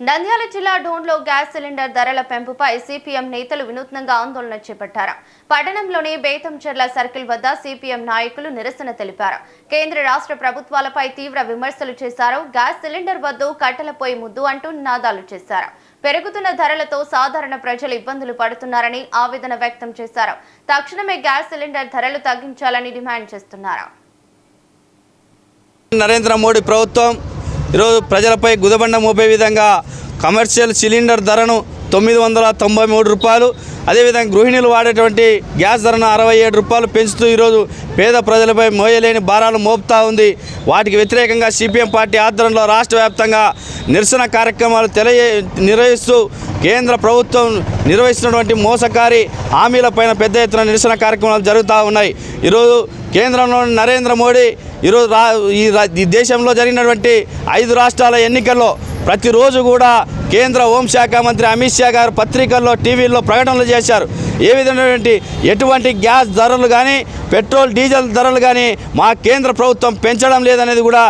నంద్యాల జిల్లా డోన్లో gas cylinder ధరల పెంపుపై CPM నేతలు వినూత్నంగా ఆందోళన చేపట్టారు. పట్టణంలోని బేతంచెర్ల సర్కిల్ వద్ద సిపిఎం నాయకులు నిరసన తెలిపారు. కేంద్ర రాష్ట్ర ప్రభుత్వాలపై తీవ్ర విమర్శలు చేశారు. గ్యాస్ సిలిండర్ వద్దు, కట్టెలపై ముద్దు అంటూ నినాదాలు చేశారు. పెరుగుతున్న ధరలతో సాధారణ ప్రజలు ఇబ్బందులు పడుతున్నారని ఆవేదన వ్యక్తం చేశారు. తక్షణమే గ్యాస్ సిలిండర్ ధరలు తగ్గించాలని డిమాండ్ చేస్తున్నారు. నరేంద్ర మోడీ ప్రభుత్వం ఈరోజు ప్రజలపై గుదబండ మోపే విధంగా కమర్షియల్ సిలిండర్ ధరను 993 రూపాయలు, అదేవిధంగా గృహిణులు వాడేటువంటి గ్యాస్ ధరను 67 రూపాయలు పెంచుతూ ఈరోజు పేద ప్రజలపై మోయలేని భారాలు మోపుతూ ఉంది. వాటికి వ్యతిరేకంగా సిపిఎం పార్టీ ఆధ్వర్యంలో రాష్ట్ర వ్యాప్తంగా నిరసన కార్యక్రమాలు నిర్వహిస్తూ కేంద్ర ప్రభుత్వం నిర్వహిస్తున్నటువంటి మోసకారి హామీలపైన పెద్ద ఎత్తున నిరసన కార్యక్రమాలు జరుగుతూ ఉన్నాయి. ఈరోజు కేంద్రంలోని నరేంద్ర మోడీ ఈరోజు ఈ దేశంలో జరిగినటువంటి 5 రాష్ట్రాల ఎన్నికల్లో ప్రతిరోజు కూడా కేంద్ర హోంశాఖ మంత్రి అమిత్ షా గారు పత్రికల్లో, టీవీల్లో ప్రకటనలు చేశారు. ఏ విధమైనటువంటి ఎటువంటి గ్యాస్ ధరలు కానీ, పెట్రోల్ డీజిల్ ధరలు కానీ మా కేంద్ర ప్రభుత్వం పెంచడం లేదనేది కూడా